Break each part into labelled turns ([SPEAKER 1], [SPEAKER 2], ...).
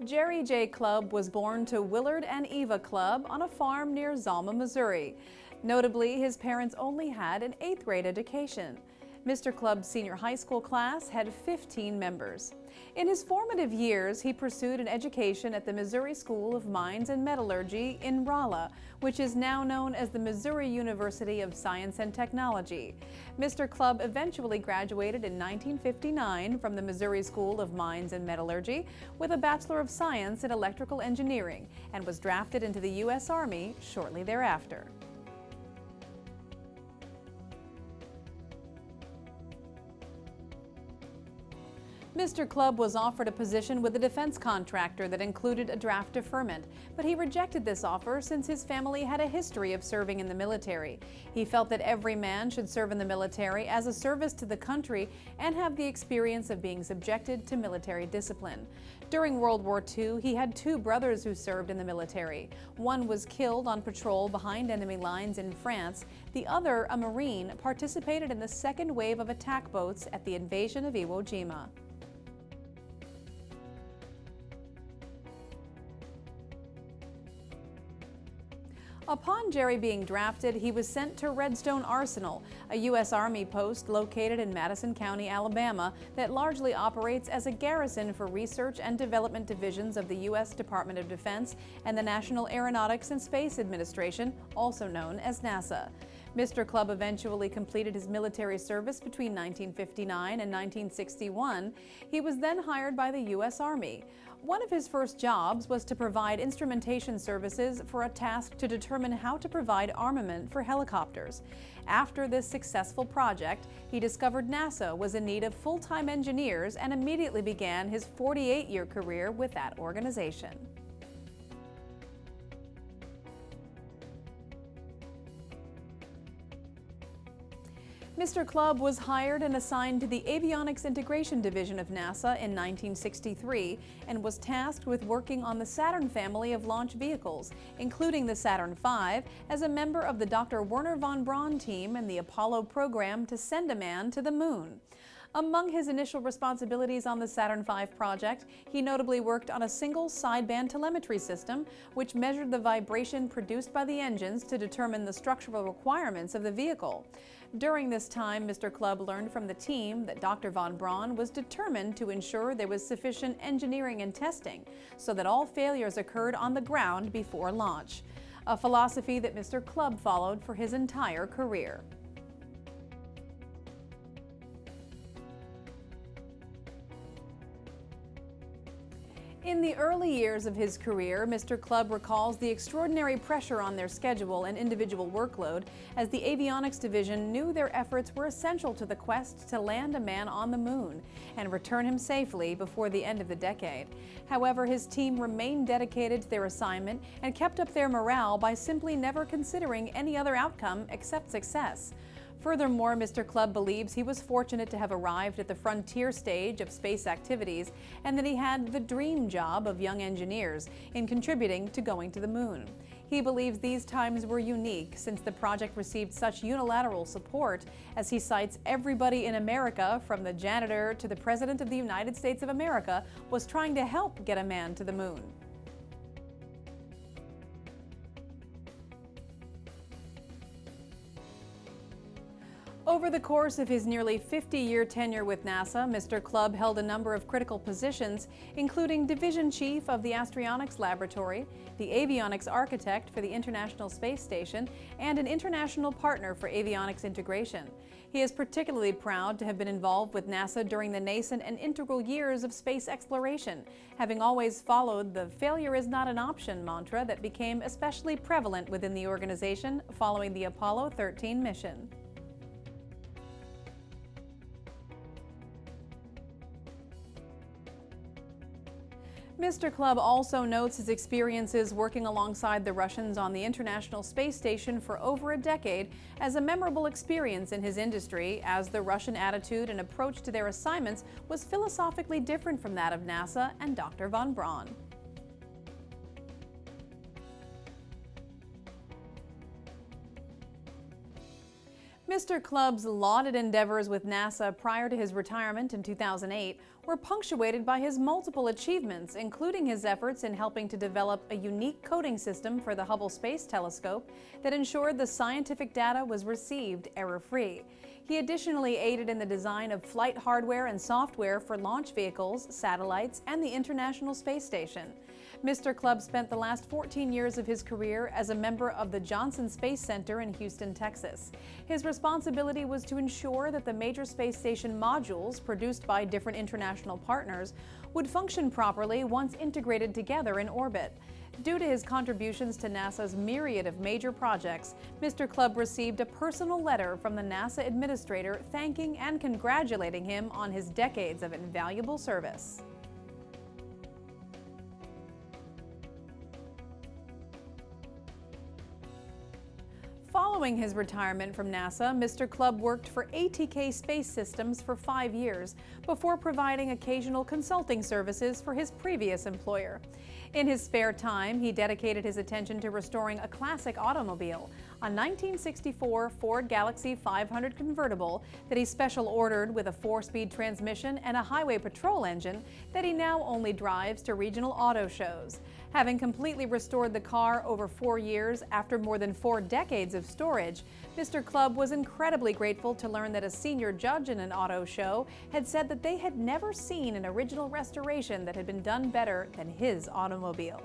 [SPEAKER 1] Jerry J. Clubb was born to Willard and Eva Clubb on a farm near Zalma, Missouri. Notably, his parents only had an 8th grade education. Mr. Clubb's senior high school class had 15 members. In his formative years, he pursued an education at the Missouri School of Mines and Metallurgy in Rolla, which is now known as the Missouri University of Science and Technology. Mr. Clubb eventually graduated in 1959 from the Missouri School of Mines and Metallurgy with a Bachelor of Science in Electrical Engineering and was drafted into the U.S. Army shortly thereafter. Mr. Clubb was offered a position with a defense contractor that included a draft deferment, but he rejected this offer since his family had a history of serving in the military. He felt that every man should serve in the military as a service to the country and have the experience of being subjected to military discipline. During World War II, he had 2 brothers who served in the military. One was killed on patrol behind enemy lines in France. The other, a Marine, participated in the second wave of attack boats at the invasion of Iwo Jima. Upon Jerry being drafted, he was sent to Redstone Arsenal, a U.S. Army post located in Madison County, Alabama, that largely operates as a garrison for research and development divisions of the U.S. Department of Defense and the National Aeronautics and Space Administration, also known as NASA. Mr. Clubb eventually completed his military service between 1959 and 1961. He was then hired by the U.S. Army. One of his first jobs was to provide instrumentation services for a task to determine how to provide armament for helicopters. After this successful project, he discovered NASA was in need of full-time engineers and immediately began his 48-year career with that organization. Mr. Clubb was hired and assigned to the Avionics Integration Division of NASA in 1963 and was tasked with working on the Saturn family of launch vehicles, including the Saturn V, as a member of the Dr. Wernher von Braun team in the Apollo program to send a man to the moon. Among his initial responsibilities on the Saturn V project, he notably worked on a single sideband telemetry system, which measured the vibration produced by the engines to determine the structural requirements of the vehicle. During this time, Mr. Clubb learned from the team that Dr. von Braun was determined to ensure there was sufficient engineering and testing, so that all failures occurred on the ground before launch, a philosophy that Mr. Clubb followed for his entire career. In the early years of his career, Mr. Clubb recalls the extraordinary pressure on their schedule and individual workload, as the avionics division knew their efforts were essential to the quest to land a man on the moon and return him safely before the end of the decade. However, his team remained dedicated to their assignment and kept up their morale by simply never considering any other outcome except success. Furthermore, Mr. Clubb believes he was fortunate to have arrived at the frontier stage of space activities and that he had the dream job of young engineers in contributing to going to the moon. He believes these times were unique since the project received such unilateral support, as he cites everybody in America, from the janitor to the President of the United States of America, was trying to help get a man to the moon. Over the course of his nearly 50-year tenure with NASA, Mr. Clubb held a number of critical positions, including Division Chief of the Astronautics Laboratory, the Avionics Architect for the International Space Station, and an international partner for avionics integration. He is particularly proud to have been involved with NASA during the nascent and integral years of space exploration, having always followed the "failure is not an option" mantra that became especially prevalent within the organization following the Apollo 13 mission. Mr. Clubb also notes his experiences working alongside the Russians on the International Space Station for over a decade as a memorable experience in his industry, as the Russian attitude and approach to their assignments was philosophically different from that of NASA and Dr. von Braun. Mr. Clubb's lauded endeavors with NASA prior to his retirement in 2008 were punctuated by his multiple achievements, including his efforts in helping to develop a unique coding system for the Hubble Space Telescope that ensured the scientific data was received error-free. He additionally aided in the design of flight hardware and software for launch vehicles, satellites, and the International Space Station. Mr. Clubb spent the last 14 years of his career as a member of the Johnson Space Center in Houston, Texas. His responsibility was to ensure that the major space station modules produced by different international partners would function properly once integrated together in orbit. Due to his contributions to NASA's myriad of major projects, Mr. Clubb received a personal letter from the NASA administrator thanking and congratulating him on his decades of invaluable service. Following his retirement from NASA, Mr. Clubb worked for ATK Space Systems for 5 years before providing occasional consulting services for his previous employer. In his spare time, he dedicated his attention to restoring a classic automobile, a 1964 Ford Galaxie 500 convertible that he special ordered with a 4-speed transmission and a highway patrol engine that he now only drives to regional auto shows. Having completely restored the car over 4 years after more than 4 decades of storage, Mr. Clubb was incredibly grateful to learn that a senior judge in an auto show had said that they had never seen an original restoration that had been done better than his automobile.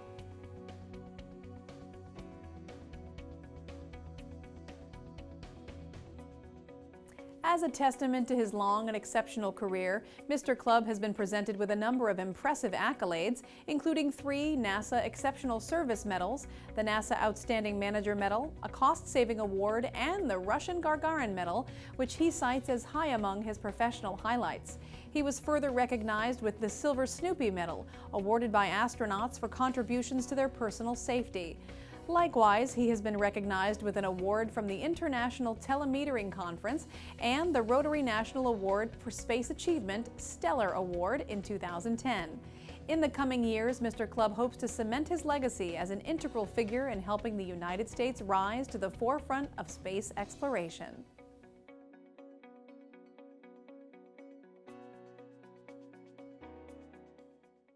[SPEAKER 1] As a testament to his long and exceptional career, Mr. Clubb has been presented with a number of impressive accolades, including 3 NASA Exceptional Service Medals, the NASA Outstanding Manager Medal, a Cost-Saving Award, and the Russian Gagarin Medal, which he cites as high among his professional highlights. He was further recognized with the Silver Snoopy Medal, awarded by astronauts for contributions to their personal safety. Likewise, he has been recognized with an award from the International Telemetering Conference and the Rotary National Award for Space Achievement Stellar Award in 2010. In the coming years, Mr. Clubb hopes to cement his legacy as an integral figure in helping the United States rise to the forefront of space exploration.